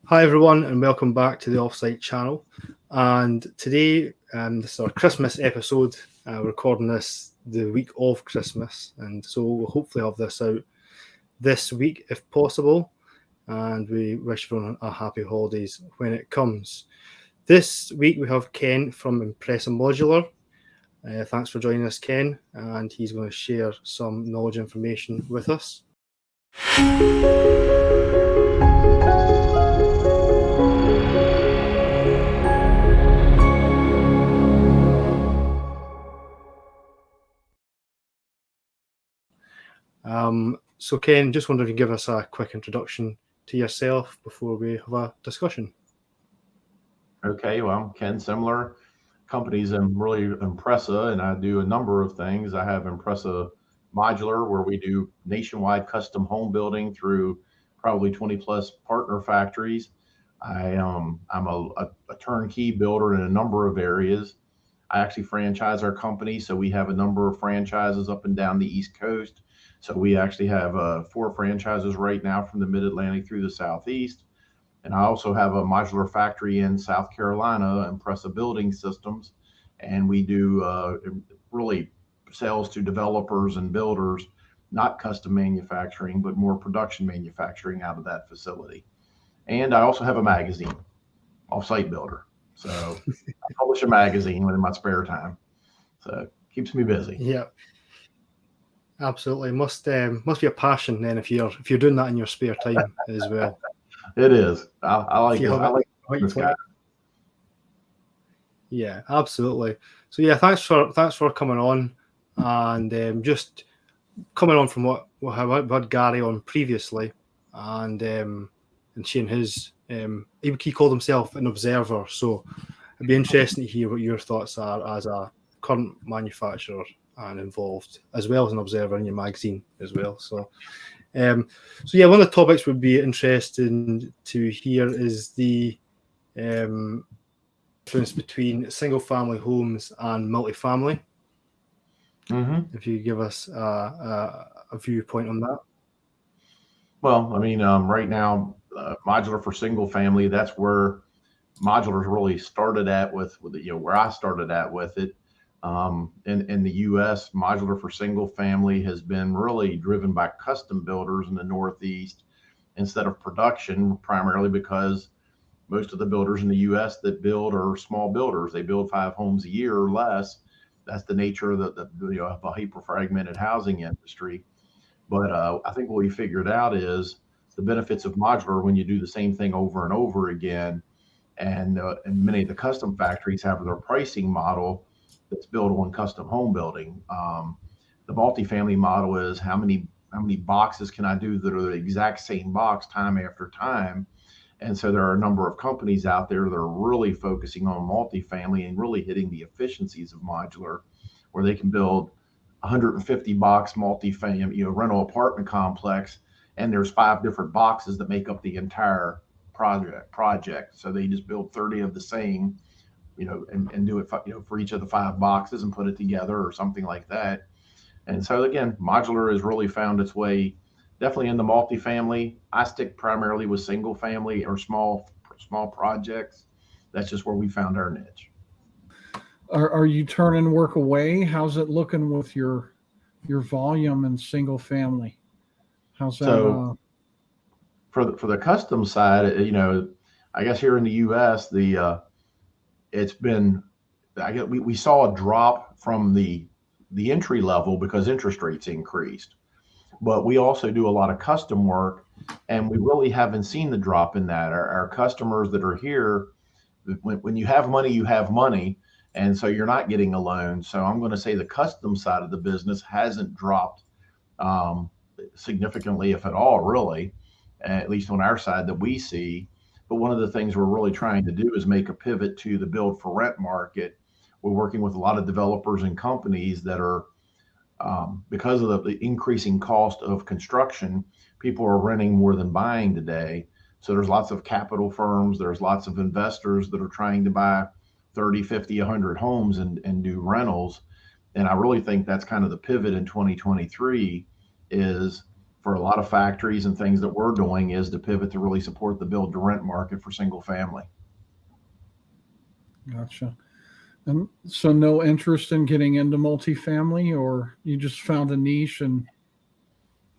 Hi everyone, and welcome back to the Offsite channel. And today, this is our Christmas episode. We're recording this the week of Christmas, and so we'll hopefully have this out this week if possible. And we wish everyone a happy holidays when it comes. This week we have Ken from Impressa Modular. Thanks for joining us, Ken, and he's going to share some knowledge information with us. So Ken, just wonder if you can give us a quick introduction to yourself before we have a discussion. Okay, well, I'm Ken Semler. Company's really Impressa, and I do a number of things. I have Impressa Modular, where we do nationwide custom home building through probably 20 plus partner factories. I'm a turnkey builder in a number of areas. I actually franchise our company, so we have a number of franchises up and down the East Coast. So we actually have 4 franchises right now from the Mid-Atlantic through the Southeast. And I also have a modular factory in South Carolina, Impressa Building Systems, and we do really sales to developers and builders, not custom manufacturing, but more production manufacturing out of that facility. And I also have a magazine, Offsite Builder. So I publish a magazine in my spare time. So it keeps me busy. Yeah, absolutely. Must be a passion then if you're doing that in your spare time as well. It is. I like it. I like this guy. Yeah, absolutely. So yeah, thanks for coming on, and just coming on from what we had Gary on previously, and sharing his he called himself an observer. So it'd be interesting to hear what your thoughts are as a current manufacturer and involved, as well as an observer in your magazine as well. So yeah, one of the topics would be interesting to hear is the difference between single-family homes and multifamily. Mm-hmm. If you give us a viewpoint on that. Well, I mean, right now, modular for single family, that's where modulars really started at with where I started at with it. In the U.S., modular for single family has been really driven by custom builders in the Northeast instead of production, primarily because most of the builders in the U.S. that build are small builders. They build 5 homes a year or less. That's the nature of the hyper fragmented housing industry. But I think what we figured out is the benefits of modular when you do the same thing over and over again. And many of the custom factories have their pricing model that's built on custom home building. The multifamily model is how many boxes can I do that are the exact same box time after time. And so there are a number of companies out there that are really focusing on multifamily and really hitting the efficiencies of modular, where they can build 150 box multifamily, rental apartment complex, and there's 5 different boxes that make up the entire project. So they just build 30 of the same, and do it, for each of the 5 boxes and put it together or something like that. And so again, modular has really found its way definitely in the multifamily. I stick primarily with single family or small projects. That's just where we found our niche. Are you turning work away? How's it looking with your volume in single family? How's that? So for the custom side, I guess here in the U.S. It's been, I guess we saw a drop from the entry level because interest rates increased, but we also do a lot of custom work, and we really haven't seen the drop in that. Our customers that are here, when you have money, you have money. And so you're not getting a loan. So I'm going to say the custom side of the business hasn't dropped significantly, if at all, really, at least on our side that we see. But one of the things we're really trying to do is make a pivot to the build for rent market. We're working with a lot of developers and companies that are, because of the increasing cost of construction, people are renting more than buying today. So there's lots of capital firms, there's lots of investors that are trying to buy 30, 50, 100 homes and do rentals. And I really think that's kind of the pivot in 2023 is for a lot of factories and things that we're doing is to pivot to really support the build to rent market for single family. Gotcha. And so no interest in getting into multifamily, or you just found a niche and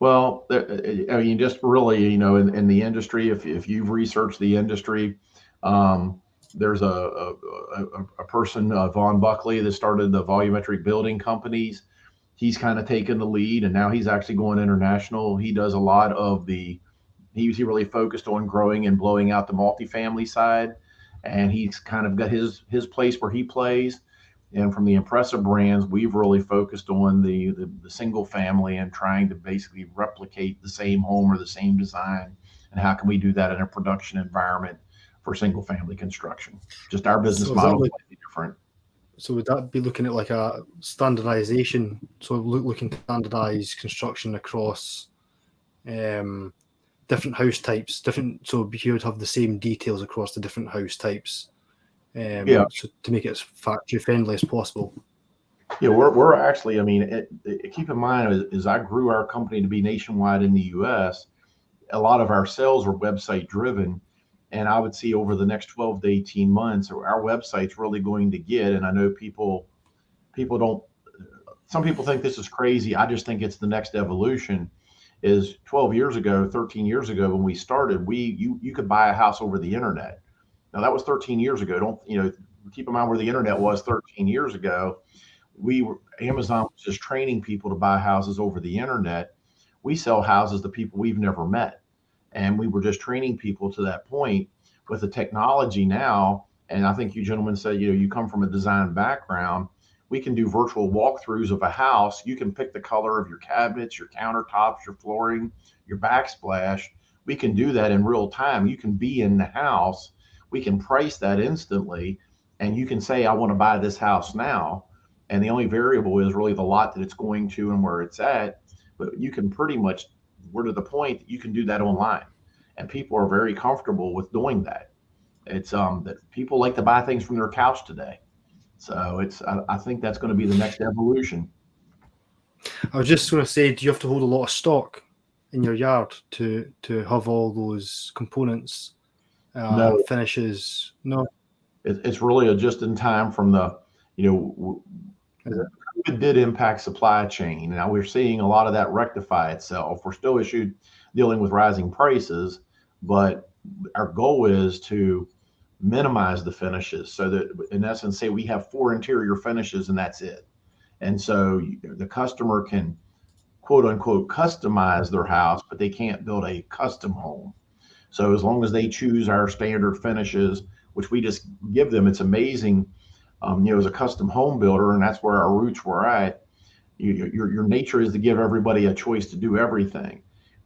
Well, I mean, just really, in the industry, if you've researched the industry, there's a person, Vaughn Buckley, that started the volumetric building companies. He's kind of taken the lead, and now he's actually going international. He does a lot of he really focused on growing and blowing out the multifamily side, and he's kind of got his place where he plays. And from the impressive brands, we've really focused on the single family and trying to basically replicate the same home or the same design. And how can we do that in a production environment for single family construction? Just our business model is slightly different. So would that be looking at like a standardization? So looking to standardize construction across different house types, so you would have the same details across the different house types. So to make it as factory friendly as possible. Yeah, we're actually, I mean, keep in mind, as I grew our company to be nationwide in the U.S., a lot of our sales were website driven. And I would see over the next 12 to 18 months, our website's really going to get, and I know some people think this is crazy. I just think it's the next evolution. Is 12 years ago, 13 years ago when we started, you could buy a house over the internet. Now that was 13 years ago. Keep in mind where the internet was 13 years ago. Amazon was just training people to buy houses over the internet. We sell houses to people we've never met. And we were just training people to that point. With the technology now, and I think you gentlemen said, you come from a design background, we can do virtual walkthroughs of a house. You can pick the color of your cabinets, your countertops, your flooring, your backsplash. We can do that in real time. You can be in the house. We can price that instantly, and you can say, I want to buy this house now. And the only variable is really the lot that it's going to and where it's at. But you can pretty much, we're to the point that you can do that online. And people are very comfortable with doing that. It's that people like to buy things from their couch today. So I think that's going to be the next evolution. I was just going to say, do you have to hold a lot of stock in your yard to have all those components? No. Finishes? No. It's really just in time from the, it did impact supply chain. Now we're seeing a lot of that rectify itself. We're still dealing with rising prices, but our goal is to minimize the finishes so that, in essence, say we have 4 interior finishes and that's it. And so the customer can, quote unquote, customize their house, but they can't build a custom home. So as long as they choose our standard finishes, which we just give them, it's amazing. As a custom home builder, and that's where our roots were at. Your nature is to give everybody a choice to do everything.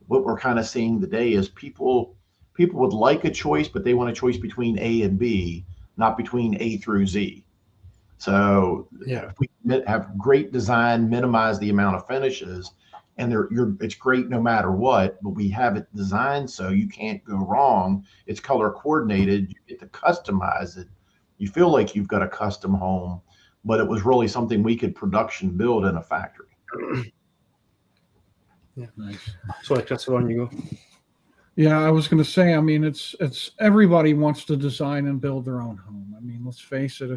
What we're kind of seeing today is people would like a choice, but they want a choice between A and B, not between A through Z. So if we have great design, minimize the amount of finishes, and it's great no matter what, but we have it designed so you can't go wrong. It's color coordinated. You get to customize it. You feel like you've got a custom home, but it was really something we could production build in a factory. Yeah, nice. Sorry, Chris, on you go. Yeah, I was going to say, I mean, it's everybody wants to design and build their own home. I mean, let's face it,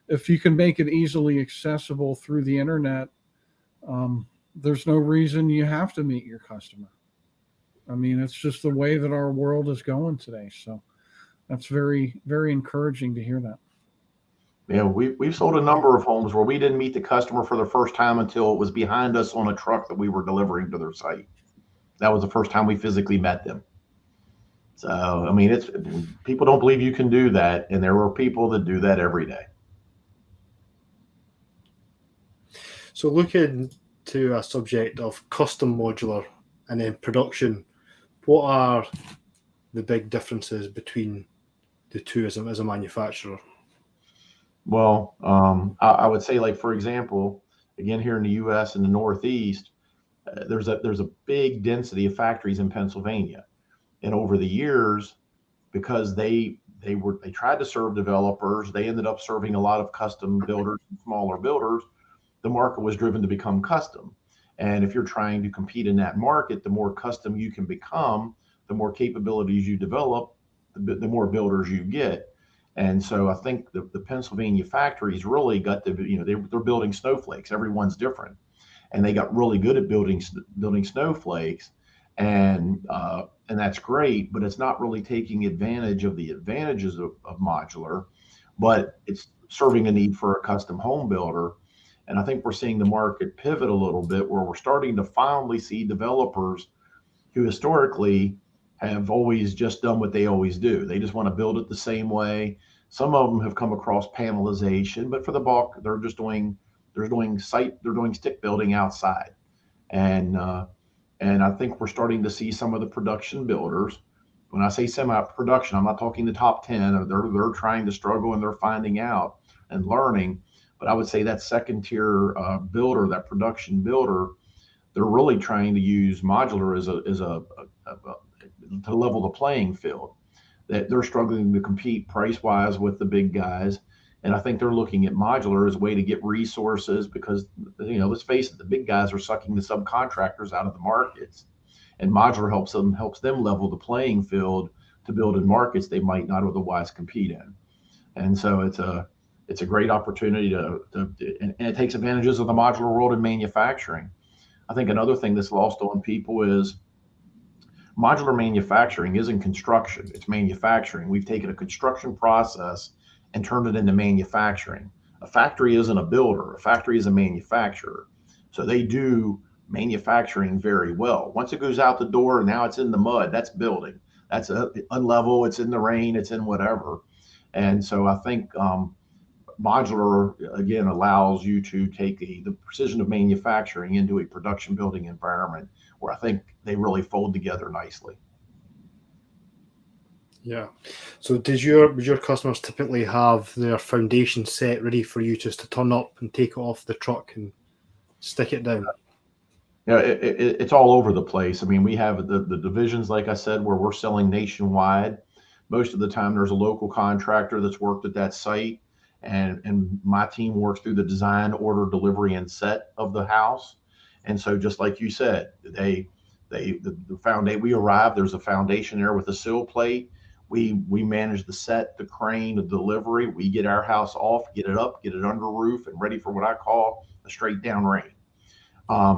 if you can make it easily accessible through the internet, there's no reason you have to meet your customer. I mean, it's just the way that our world is going today. So that's very, very encouraging to hear that. Yeah, we've sold a number of homes where we didn't meet the customer for the first time until it was behind us on a truck that we were delivering to their site. That was the first time we physically met them. So, I mean, people don't believe you can do that, and there are people that do that every day. So looking to a subject of custom modular and then production, what are the big differences between the two as a manufacturer? Well, I would say, like, for example, again, here in the U.S. in the Northeast, there's a big density of factories in Pennsylvania. And over the years, because they tried to serve developers, they ended up serving a lot of custom builders and smaller builders. The market was driven to become custom. And if you're trying to compete in that market, the more custom you can become, the more capabilities you develop, the more builders you get. And so I think the Pennsylvania factories really got they're building snowflakes. Everyone's different, and they got really good at building snowflakes, and that's great. But it's not really taking advantage of the advantages of modular, but it's serving a need for a custom home builder. And I think we're seeing the market pivot a little bit, where we're starting to finally see developers who historically have always just done what they always do. They just want to build it the same way. Some of them have come across panelization, but for the bulk, they're doing stick building outside. And I think we're starting to see some of the production builders. When I say semi-production, I'm not talking the top 10. They're trying to struggle, and they're finding out and learning. But I would say that second tier builder, that production builder, they're really trying to use modular as to level the playing field. That they're struggling to compete price wise with the big guys, and I think they're looking at modular as a way to get resources, because let's face it, the big guys are sucking the subcontractors out of the markets, and modular helps them level the playing field to build in markets they might not otherwise compete in. And so it's a great opportunity and it takes advantages of the modular world in manufacturing. I think another thing that's lost on people is modular manufacturing isn't construction, it's manufacturing. We've taken a construction process and turned it into manufacturing. A factory isn't a builder, a factory is a manufacturer. So they do manufacturing very well. Once it goes out the door and now it's in the mud, that's building. That's unlevel, it's in the rain, it's in whatever. And so I think modular, again, allows you to take the precision of manufacturing into a production building environment, where I think they really fold together nicely. Yeah. So would your customers typically have their foundation set ready for you just to turn up and take it off the truck and stick it down? Yeah, it's all over the place. I mean, we have the divisions, like I said, where we're selling nationwide. Most of the time there's a local contractor that's worked at that site, and my team works through the design, order, delivery, and set of the house. And so just like you said, the foundation, we arrive, there's a foundation there with a sill plate. We manage the set, the crane, the delivery. We get our house off, get it up, get it under roof and ready for what I call a straight down rain.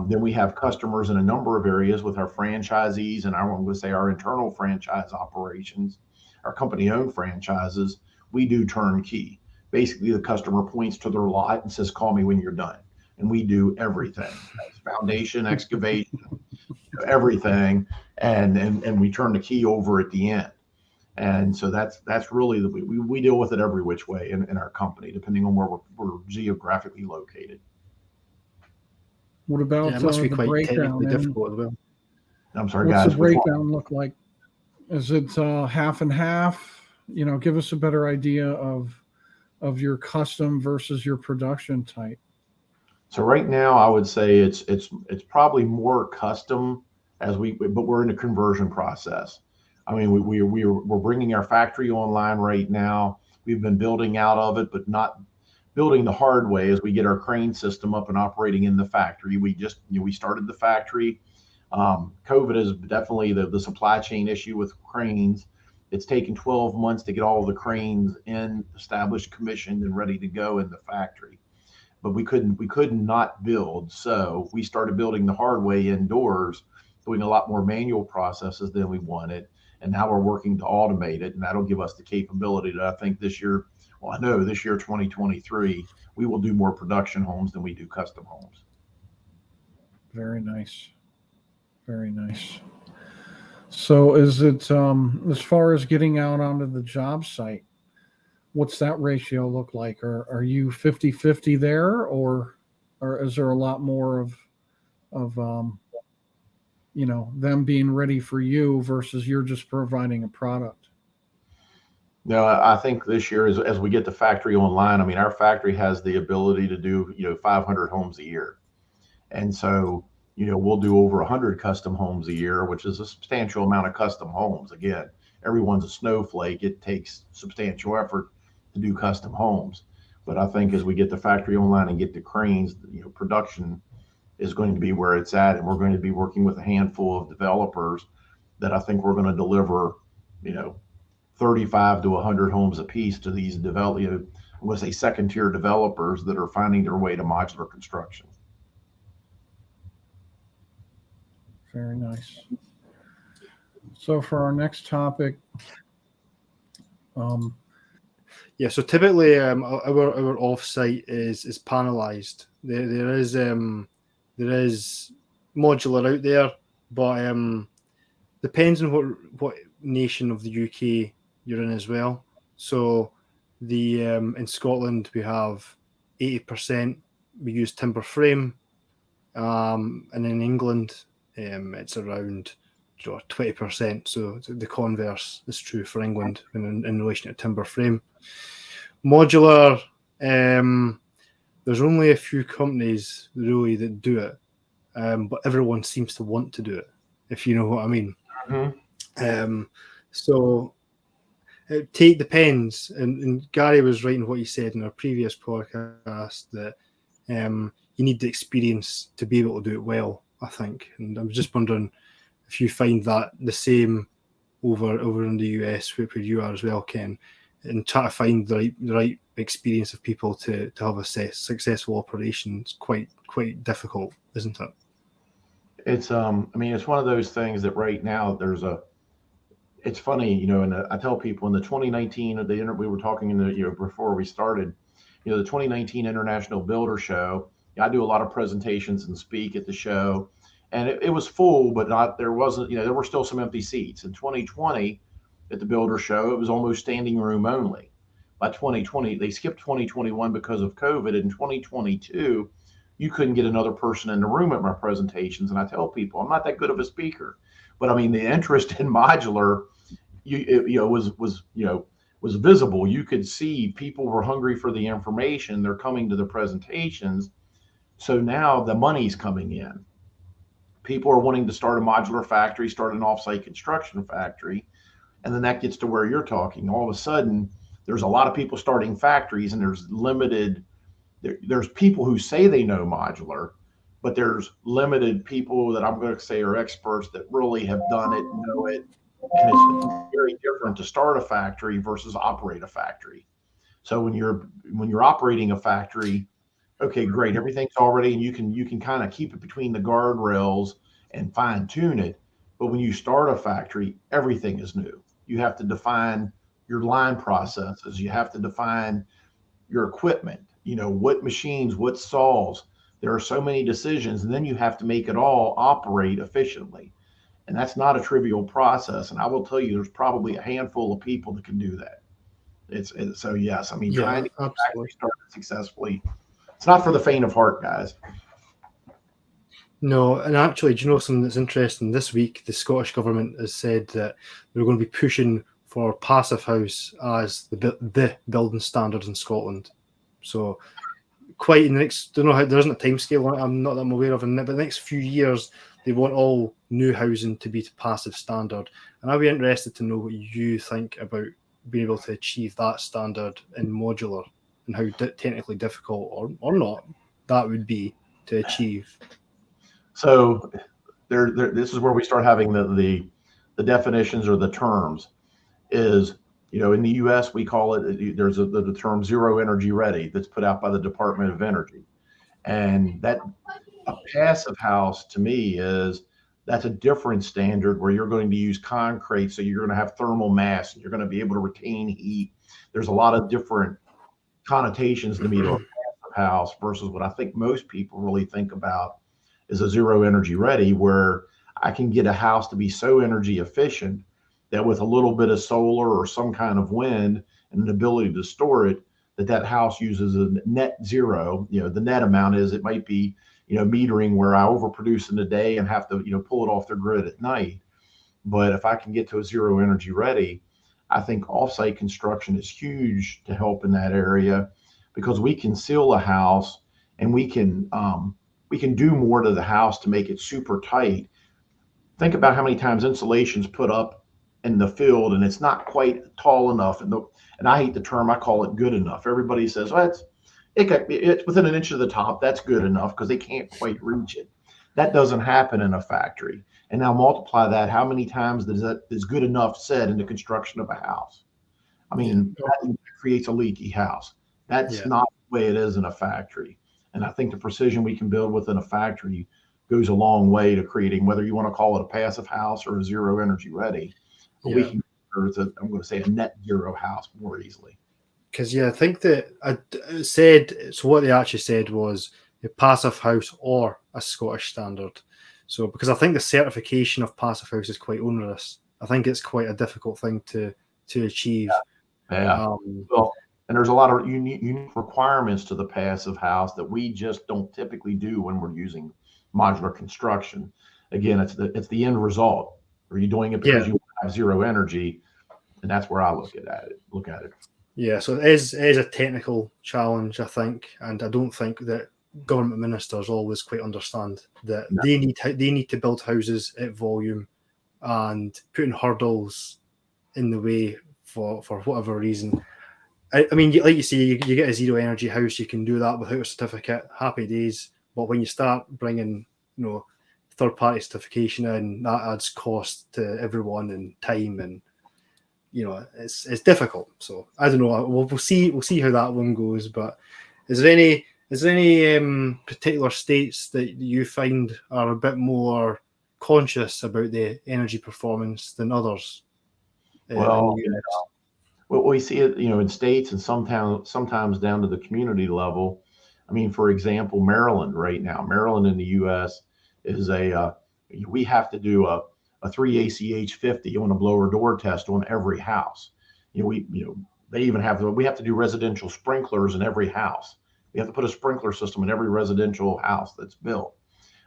Then we have customers in a number of areas with our franchisees and I'm going to say our internal franchise operations, our company owned franchises. We do turnkey. Basically, the customer points to their lot and says, call me when you're done. And we do everything, foundation, excavation, everything. And we turn the key over at the end. And so that's really we deal with it every which way in our company, depending on where we're geographically located. What about it must be the quite breakdown? technically difficult as well. I'm sorry, what's guys. the breakdown look like? Is it half and half? Give us a better idea of your custom versus your production type. So right now, I would say it's probably more custom but we're in a conversion process. I mean, we're bringing our factory online right now. We've been building out of it, but not building the hard way as we get our crane system up and operating in the factory. We started the factory. COVID is definitely the supply chain issue with cranes. It's taken 12 months to get all the cranes in, established, commissioned, and ready to go in the factory. But we couldn't not build. So we started building the hard way indoors, doing a lot more manual processes than we wanted. And now we're working to automate it, and that'll give us the capability that I think this year, I know this year, 2023, we will do more production homes than we do custom homes. Very nice. Very nice. So is it, as far as getting out onto the job site, what's that ratio look like? Are you 50-50 there, or is there a lot more of them being ready for you versus you're just providing a product? No, I think this year, as we get the factory online, I mean, our factory has the ability to do 500 homes a year, and so we'll do over 100 custom homes a year, which is a substantial amount of custom homes. Again, everyone's a snowflake. It takes substantial effort to do custom homes. But I think as we get the factory online and get the cranes, production, is going to be where it's at, and we're going to be working with a handful of developers that I think we're going to deliver, 35 to 100 homes a piece to these I'm going to say second tier developers that are finding their way to modular construction. Very nice. So for our next topic, yeah. So typically, our offsite is panelized. There is modular out there, but depends on what nation of the UK you're in as well. So in Scotland we have 80% we use timber frame, and in England it's around 20%. So the converse is true for England in relation to timber frame. Modular, there's only a few companies really that do it, but everyone seems to want to do it, if you know what I mean. Mm-hmm. So it depends, and Gary was right in what he said in our previous podcast that you need the experience to be able to do it well, I think. And I'm just wondering if you find that the same over in the US where you are as well, Ken, and try to find the right experience of people to have a successful operation. It's quite difficult, isn't it? It's it's one of those things that right now it's funny, and I tell people in the 2019 we were talking in the before we started, the 2019 International Builder Show. I do a lot of presentations and speak at the show, and it was full, but there were still some empty seats. In 2020 at the Builder Show, it was almost standing room only. By 2020, they skipped 2021 because of COVID. In 2022, you couldn't get another person in the room at my presentations. And I tell people, I'm not that good of a speaker, but I mean, the interest in modular, was visible. You could see people were hungry for the information. They're coming to the presentations. So now the money's coming in. People are wanting to start a modular factory, start an offsite construction factory. And then that gets to where you're talking. All of a sudden, there's a lot of people starting factories, and there's people who say they know modular, but there's limited people that I'm going to say are experts that really have done it, know it. And it's very different to start a factory versus operate a factory. So when you're operating a factory, okay, great, everything's already, and you can kind of keep it between the guardrails and fine tune it. But when you start a factory, everything is new. You have to define your line processes. You have to define your equipment, what machines, what saws. There are so many decisions, and then you have to make it all operate efficiently. And that's not a trivial process. And I will tell you, there's probably a handful of people that can do that. So yes, I mean, trying to get factory started successfully, it's not for the faint of heart, guys. No, and actually, do you know something that's interesting? This week, the Scottish government has said that they're going to be pushing for passive house as the building standard in Scotland. So, quite in the next, don't know how, there isn't a time scale on it, I'm not that I'm aware of, but the next few years, they want all new housing to be to passive standard. And I'd be interested to know what you think about being able to achieve that standard in modular and how technically difficult or not that would be to achieve. So this is where we start having the definitions or the terms. Is in the U.S. we call it, there's the term zero energy ready that's put out by the Department of Energy, and that a passive house to me that's a different standard where you're going to use concrete, so you're going to have thermal mass and you're going to be able to retain heat. There's a lot of different connotations to me to a passive house versus what I think most people really think about is a zero energy ready, where I can get a house to be so energy efficient that with a little bit of solar or some kind of wind and an ability to store it, that house uses a net zero. The net amount is, it might be, metering where I overproduce in the day and have to, pull it off the grid at night. But if I can get to a zero energy ready, I think offsite construction is huge to help in that area, because we can seal a house and we can do more to the house to make it super tight. Think about how many times insulation's put up in the field and it's not quite tall enough. And I hate the term, I call it good enough. Everybody says, well, It's within an inch of the top. That's good enough because they can't quite reach it. That doesn't happen in a factory. And now multiply that. How many times is good enough said in the construction of a house? I mean, that creates a leaky house. That's not the way it is in a factory. And I think the precision we can build within a factory goes a long way to creating, whether you want to call it a passive house or a zero energy ready, but we can, I'm going to say a net zero house more easily. Because I think that I said, so what they actually said was a passive house or a Scottish standard. So because I think the certification of passive house is quite onerous. I think it's quite a difficult thing to achieve. Well, and there's a lot of unique requirements to the passive house that we just don't typically do when we're using modular construction. Again, it's the end result. Are you doing it because you have zero energy? And that's where I look at it. Yeah, so it is a technical challenge, I think, and I don't think that government ministers always quite understand that they need to build houses at volume, and putting hurdles in the way for whatever reason. I mean, like you say, you get a zero energy house, you can do that without a certificate, happy days. But when you start bringing, third party certification in, that adds cost to everyone and time, and it's difficult. So I don't know. We'll see how that one goes. But is there any particular states that you find are a bit more conscious about the energy performance than others? Well, we see it, in states and sometimes down to the community level. I mean, for example, Maryland right now. Maryland in the U.S. is we have to do a 3 ACH 50 on a blower door test on every house. We have to do residential sprinklers in every house. We have to put a sprinkler system in every residential house that's built.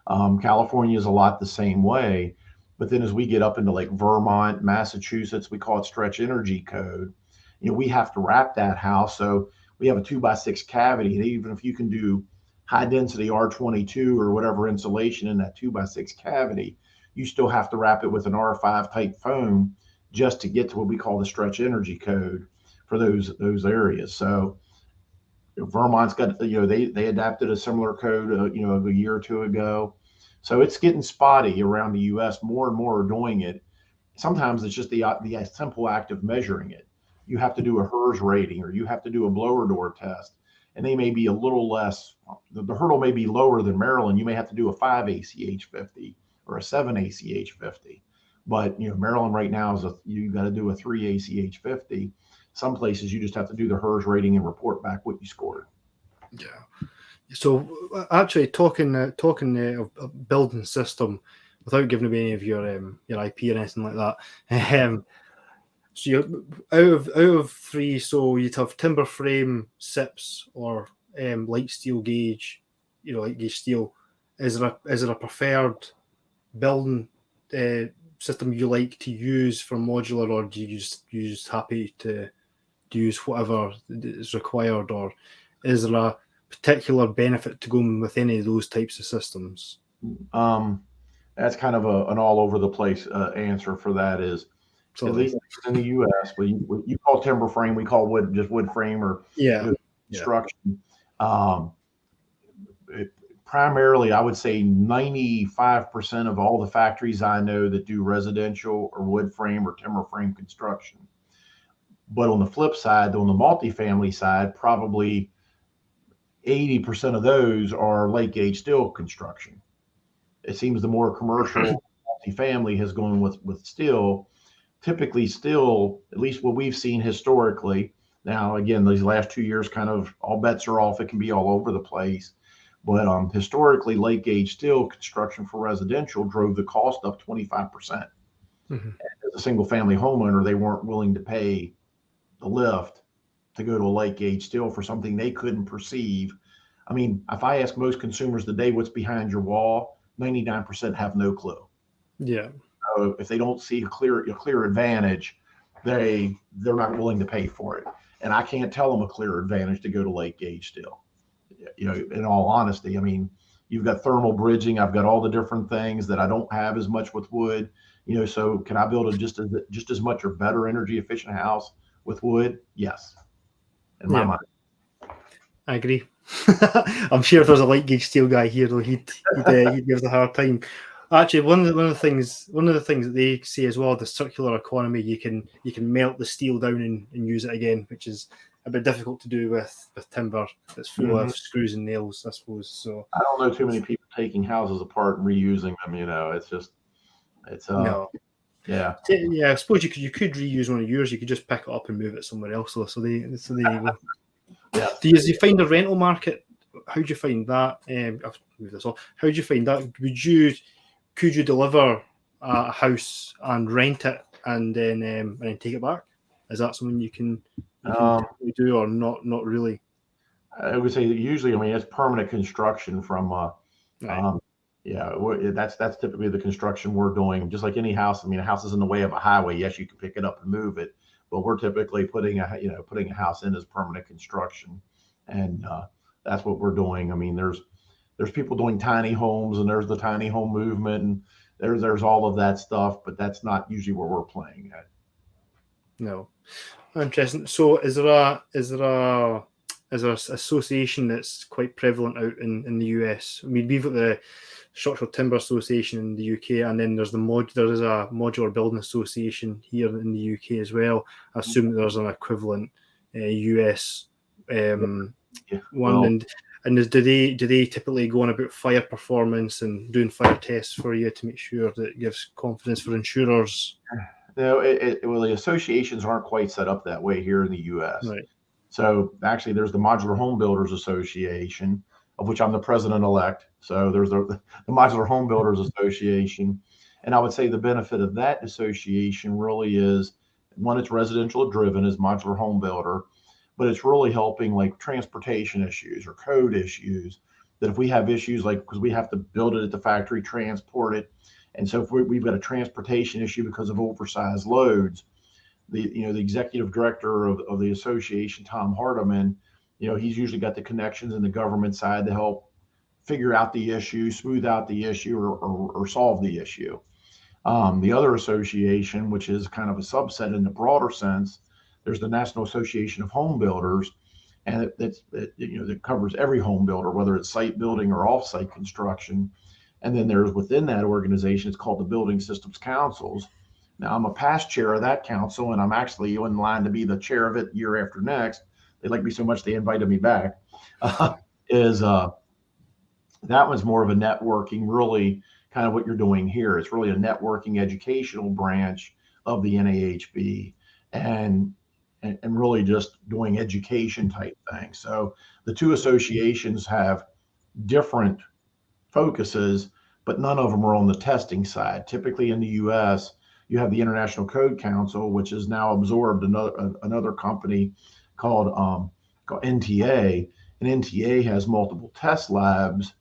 California is a lot the same way. But then as we get up into like Vermont, Massachusetts, we call it stretch energy code. We have to wrap that house. So we have a 2x6 cavity. And even if you can do high density R22 or whatever insulation in that 2x6 cavity, you still have to wrap it with an R5 type foam just to get to what we call the stretch energy code for those areas. So Vermont's got, they adapted a similar code, a year or two ago. So it's getting spotty around the U.S. More and more are doing it. Sometimes it's just the simple act of measuring it. You have to do a HERS rating, or you have to do a blower door test, and they may be a little less. The hurdle may be lower than Maryland. You may have to do a 5 ACH 50 or a 7 ACH 50. But Maryland right now you got to do a 3 ACH 50. Some places you just have to do the HERS rating and report back what you scored. Yeah. So actually, talking of building system, without giving away any of your IP or anything like that, so you're out of three, so you'd have timber frame, SIPs, or light steel gauge, light gauge steel. Is there a preferred building system you like to use for modular, or do you just happy to use whatever is required, or is there a particular benefit to going with any of those types of systems? That's kind of an all over the place answer for that. Is at least in the U.S., what you call timber frame, we call wood frame or construction. Primarily, I would say 95% of all the factories I know that do residential or wood frame or timber frame construction. But on the flip side, on the multifamily side, probably 80% of those are lake gauge steel construction. It seems the more commercial multifamily has gone with steel. Typically steel, at least what we've seen historically. Now, again, these last 2 years, kind of all bets are off. It can be all over the place. But historically, lake gauge steel construction for residential drove the cost up 25%. Mm-hmm. And as a single family homeowner, they weren't willing to pay the lift to go to a lake gauge steel for something they couldn't perceive. I mean, if I ask most consumers today what's behind your wall, 99% have no clue. Yeah. So if they don't see a clear advantage, they're not willing to pay for it. And I can't tell them a clear advantage to go to lake gauge steel. In all honesty, I mean, you've got thermal bridging. I've got all the different things that I don't have as much with wood. So can I build a just as much or better energy efficient house with wood? Yes. In my mind. I agree. I'm sure if there's a light gauge steel guy here, though, he'd give us a hard time. Actually, one of the things that they say as well, the circular economy, you can melt the steel down and use it again, which is a bit difficult to do with timber that's full of screws and nails, I suppose. So I don't know too many people taking houses apart and reusing them. no. Yeah. I suppose you could reuse one of yours. You could just pick it up and move it somewhere else. So there you go. Yeah. Do you find the rental market? How do you find that? I've moved this off. How do you find that? Could you deliver a house and rent it and then take it back? Is that something you can do or not? Not really. I would say that usually, it's permanent construction from. Right. That's typically the construction we're doing. Just like any house, a house is in the way of a highway. Yes, you can pick it up and move it, but we're typically putting a house in as permanent construction, and that's what we're doing. There's people doing tiny homes, and there's the tiny home movement, and there's all of that stuff, but that's not usually where we're playing at. No, interesting. So is there an association that's quite prevalent out in the US? We've got the Structural Timber Association in the UK, and then there is a Modular Building Association here in the UK as well. I assume that there's an equivalent US one. And do they typically go on about fire performance and doing fire tests for you to make sure that it gives confidence for insurers? No, the associations aren't quite set up that way here in the US. Right. So actually, there's the Modular Home Builders Association, of which I'm the president-elect. So there's the Modular Home Builders Association. And I would say the benefit of that association really is, one, it's residential driven as Modular Home Builder, but it's really helping like transportation issues or code issues, that if we have issues because we have to build it at the factory, transport it. And so if we've got a transportation issue because of oversized loads, the executive director of the association, Tom Hardiman, he's usually got the connections in the government side to help figure out the issue, smooth out the issue, or solve the issue. The other association, which is kind of a subset in the broader sense, there's the National Association of Home Builders, and that covers every home builder, whether it's site building or offsite construction. And then there's within that organization, it's called the Building Systems Councils. Now, I'm a past chair of that council, and I'm actually in line to be the chair of it year after next. They like me so much they invited me back. That was more of a networking, really kind of what you're doing here. It's really a networking educational branch of the NAHB, and really just doing education type things. So the two associations have different focuses, but none of them are on the testing side. Typically in the US, you have the International Code Council, which has now absorbed another company called NTA, and NTA has multiple test labs,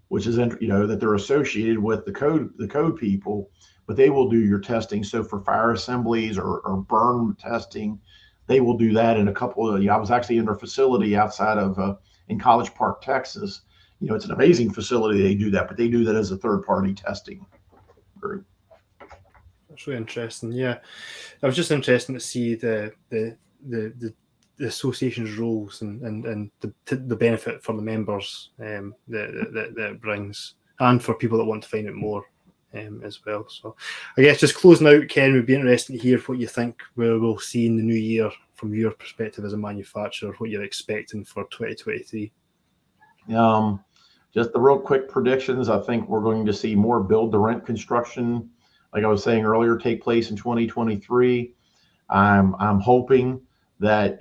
which is that they're associated with the code people, but they will do your testing. So for fire assemblies or burn testing, they will do that in a couple of. I was actually in their facility outside of in College Park, Texas. It's an amazing facility. They do that, but they do that as a third-party testing group. That's really interesting. Yeah, I was just interested to see the association's roles and the benefit for the members that it brings, and for people that want to find out more as well. So I guess just closing out, Ken, would be interesting to hear what you think we'll see in the new year from your perspective as a manufacturer, what you're expecting for 2023. Just the real quick predictions. I think we're going to see more build to rent construction, like I was saying earlier, take place in 2023. I'm hoping that,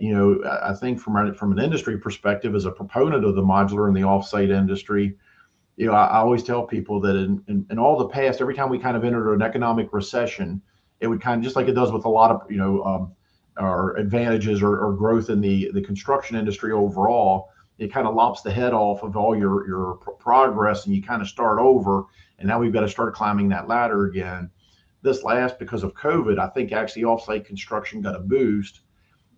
I think from an industry perspective, as a proponent of the modular and the offsite industry, I always tell people that in all the past, every time we kind of entered an economic recession, it would kind of, just like it does with a lot of, our advantages or growth in the construction industry overall, it kind of lops the head off of all your progress, and you kind of start over. And now we've got to start climbing that ladder again. This last, because of COVID, I think actually offsite construction got a boost.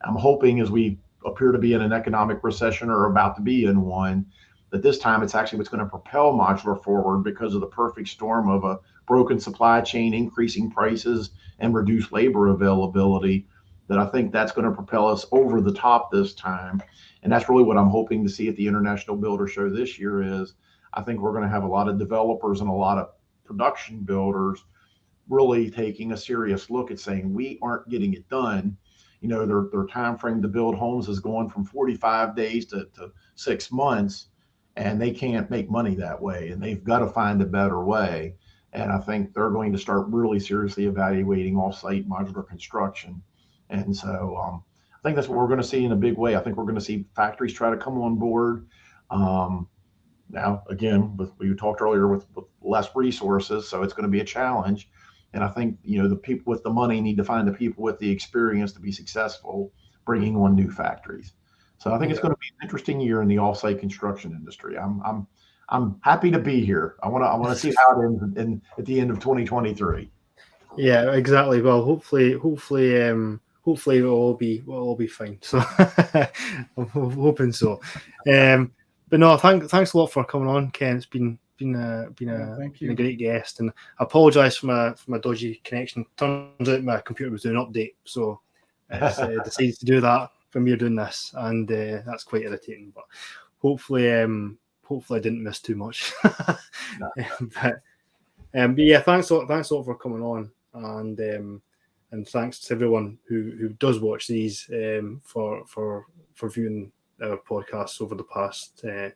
I'm hoping, as we appear to be in an economic recession or about to be in one, that this time it's actually what's going to propel modular forward, because of the perfect storm of a broken supply chain, increasing prices, and reduced labor availability. that I think that's going to propel us over the top this time. And that's really what I'm hoping to see at the International Builder Show this year is I think we're going to have a lot of developers and a lot of production builders really taking a serious look at saying we aren't getting it done. Their time frame to build homes is going from 45 days to 6 months, and they can't make money that way, and they've got to find a better way. And I think they're going to start really seriously evaluating off-site modular construction. And so I think that's what we're going to see in a big way. I think we're going to see factories try to come on board. Now, again, we talked earlier with less resources, so it's going to be a challenge. And I think, the people with the money need to find the people with the experience to be successful bringing on new factories. So I think it's going to be an interesting year in the off-site construction industry. I'm happy to be here. I want to see how it ends at the end of 2023. Yeah, exactly. Well, hopefully it'll all be fine. So I'm hoping so. But no, thanks a lot for coming on, Ken. It's been a great guest, and I apologise for my dodgy connection. Turns out my computer was doing an update, so it decided to do that when we were doing this, and that's quite irritating. But hopefully I didn't miss too much. But yeah, thanks a lot for coming on, and thanks to everyone who does watch these for viewing our podcasts over the past. I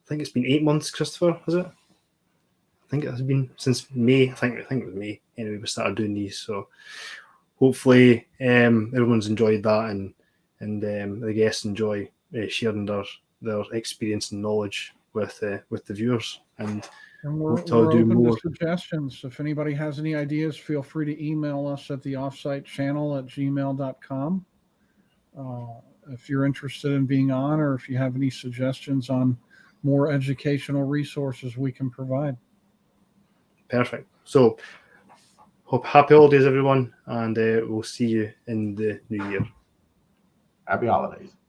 think it's been 8 months, Christopher, has it? I think it has been since May. I think it was May. Anyway, we started doing these, so hopefully everyone's enjoyed that, and the guests enjoy sharing their experience and knowledge with the viewers. And we're open to suggestions. If anybody has any ideas, feel free to email us at the offsitechannel@gmail.com. If you're interested in being on, or if you have any suggestions on more educational resources we can provide. Perfect. So, happy holidays, everyone, and we'll see you in the new year. Happy holidays.